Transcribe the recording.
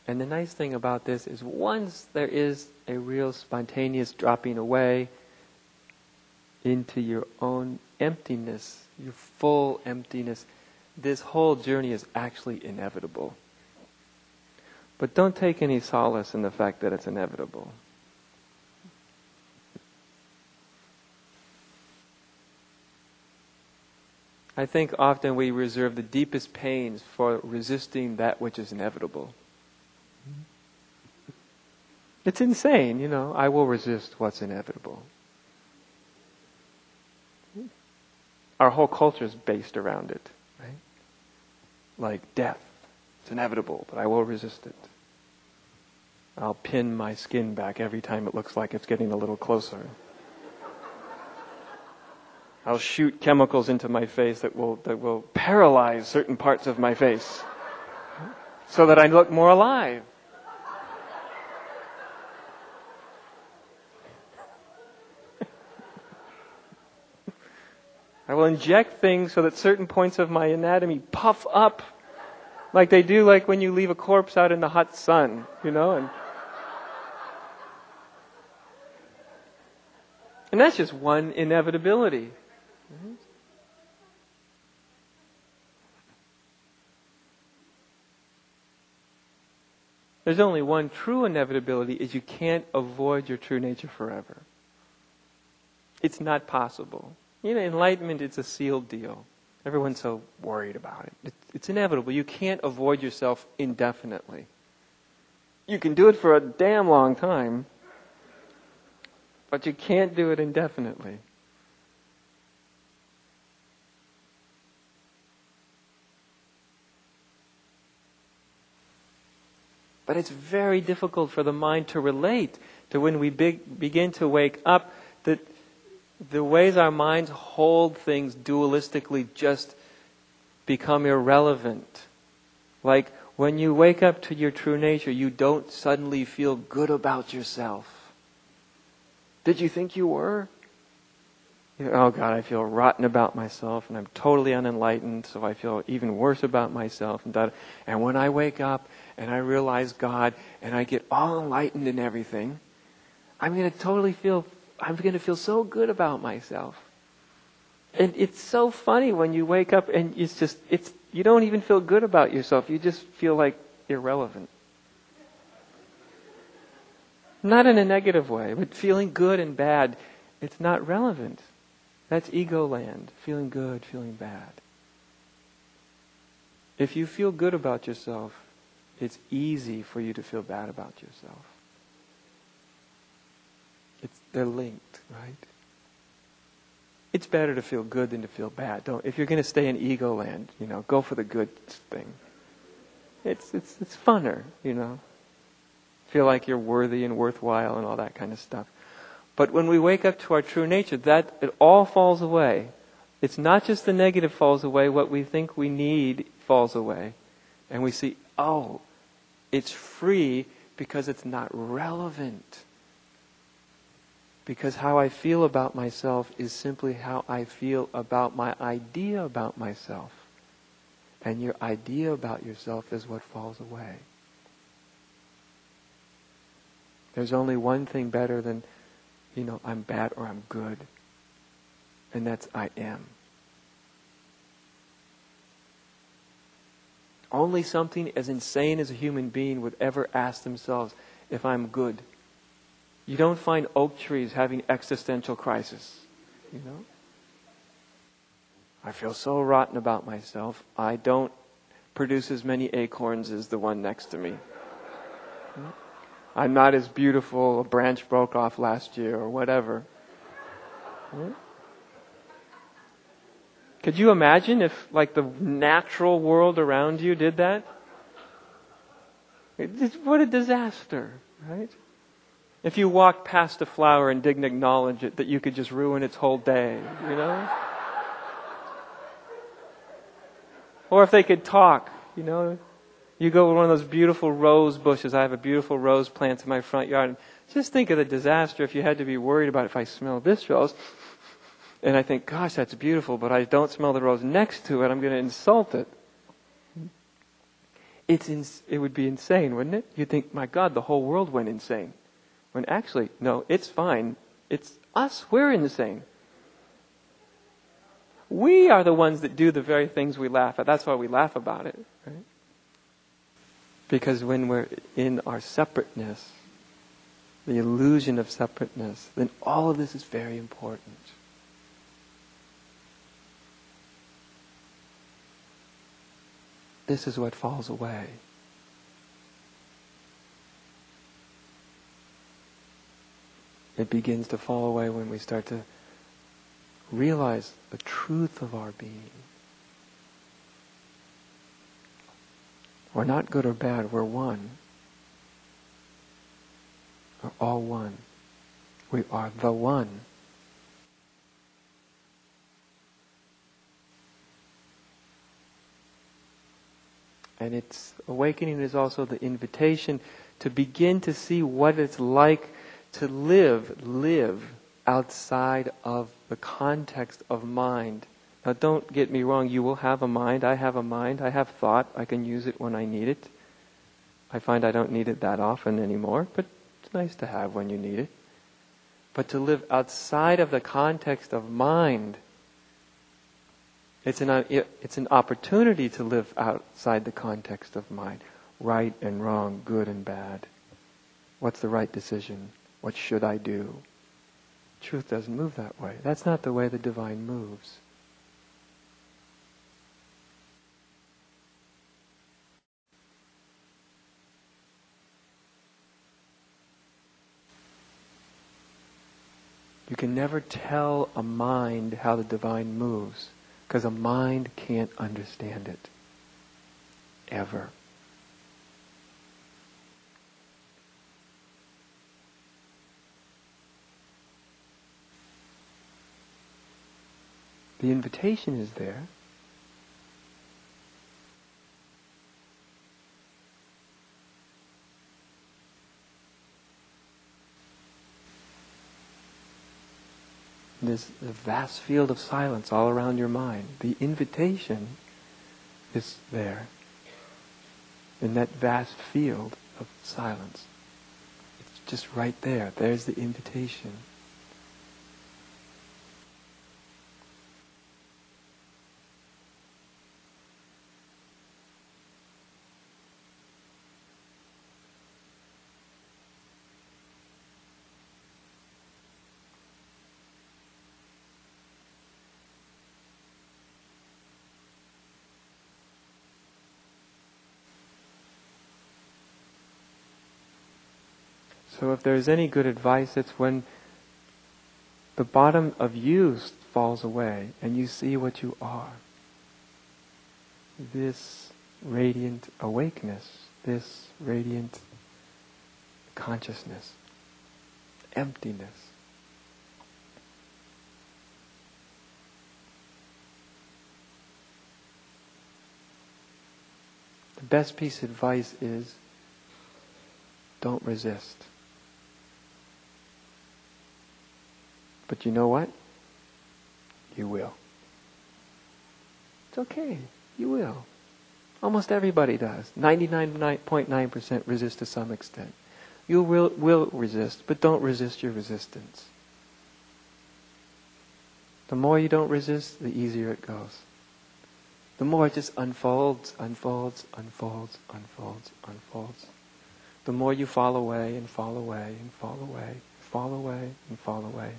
And the nice thing about this is once there is a real spontaneous dropping away into your own emptiness, your full emptiness, this whole journey is actually inevitable. But don't take any solace in the fact that it's inevitable. I think often we reserve the deepest pains for resisting that which is inevitable. It's insane, I will resist what's inevitable. Our whole culture is based around it, right? Like death. It's inevitable, but I will resist it. I'll pin my skin back every time it looks like it's getting a little closer. I'll shoot chemicals into my face that will paralyze certain parts of my face so that I look more alive. I will inject things so that certain points of my anatomy puff up like they do like when you leave a corpse out in the hot sun, and that's just one inevitability. There's only one true inevitability, is you can't avoid your true nature forever. It's not possible. Enlightenment, it's a sealed deal. Everyone's so worried about it. It's inevitable. You can't avoid yourself indefinitely. You can do it for a damn long time, but you can't do it indefinitely. But it's very difficult for the mind to relate to when we begin to wake up that the ways our minds hold things dualistically just become irrelevant. Like when you wake up to your true nature, you don't suddenly feel good about yourself. Did you think you were? Oh God, I feel rotten about myself and I'm totally unenlightened, so I feel even worse about myself. And when I wake up and I realize God and I get all enlightened and everything, I'm going to feel so good about myself. And it's so funny when you wake up and you don't even feel good about yourself. You just feel like irrelevant. Not in a negative way, but feeling good and bad, it's not relevant. That's ego land. Feeling good, feeling bad. If you feel good about yourself, it's easy for you to feel bad about yourself. They're linked, right? It's better to feel good than to feel bad. If you're going to stay in ego land, go for the good thing. It's funner, Feel like you're worthy and worthwhile and all that kind of stuff. But when we wake up to our true nature, it all falls away. It's not just the negative falls away, what we think we need falls away. And we see, it's free because it's not relevant. Because how I feel about myself is simply how I feel about my idea about myself. And your idea about yourself is what falls away. There's only one thing better than, I'm bad or I'm good. And that's I am. Only something as insane as a human being would ever ask themselves if I'm good. You don't find oak trees having existential crisis, I feel so rotten about myself. I don't produce as many acorns as the one next to me. I'm not as beautiful, a branch broke off last year or whatever. Could you imagine if the natural world around you did that? What a disaster, right? If you walked past a flower and didn't acknowledge it, that you could just ruin its whole day, Or if they could talk, You go to one of those beautiful rose bushes. I have a beautiful rose plant in my front yard. And just think of the disaster if you had to be worried about if I smell this rose. And I think, gosh, that's beautiful, but I don't smell the rose next to it. I'm going to insult it. it would be insane, wouldn't it? You'd think, my God, the whole world went insane. When actually, no, it's fine. It's us, we're insane. We are the ones that do the very things we laugh at. That's why we laugh about it, right? Because when we're in our separateness, the illusion of separateness, then all of this is very important. This is what falls away. It begins to fall away when we start to realize the truth of our being. We're not good or bad, we're one. We're all one. We are the one. And its awakening is also the invitation to begin to see what it's like to live outside of the context of mind. Now don't get me wrong, you will have a mind, I have thought, I can use it when I need it. I find I don't need it that often anymore, but it's nice to have when you need it. But to live outside of the context of mind, it's an opportunity to live outside the context of mind. Right and wrong, good and bad. What's the right decision? What should I do? Truth doesn't move that way. That's not the way the divine moves. You can never tell a mind how the divine moves, because a mind can't understand it. Ever. The invitation is there. There's a vast field of silence all around your mind. The invitation is there. In that vast field of silence. It's just right there. There's the invitation. So if there's any good advice, it's when the bottom of you falls away and you see what you are. This radiant awakeness, this radiant consciousness, emptiness. The best piece of advice is don't resist. But you know what? You will. It's okay. You will. Almost everybody does. 99.9% resist to some extent. You will resist, but don't resist your resistance. The more you don't resist, the easier it goes. The more it just unfolds. The more you fall away and fall away and fall away, fall away and fall away.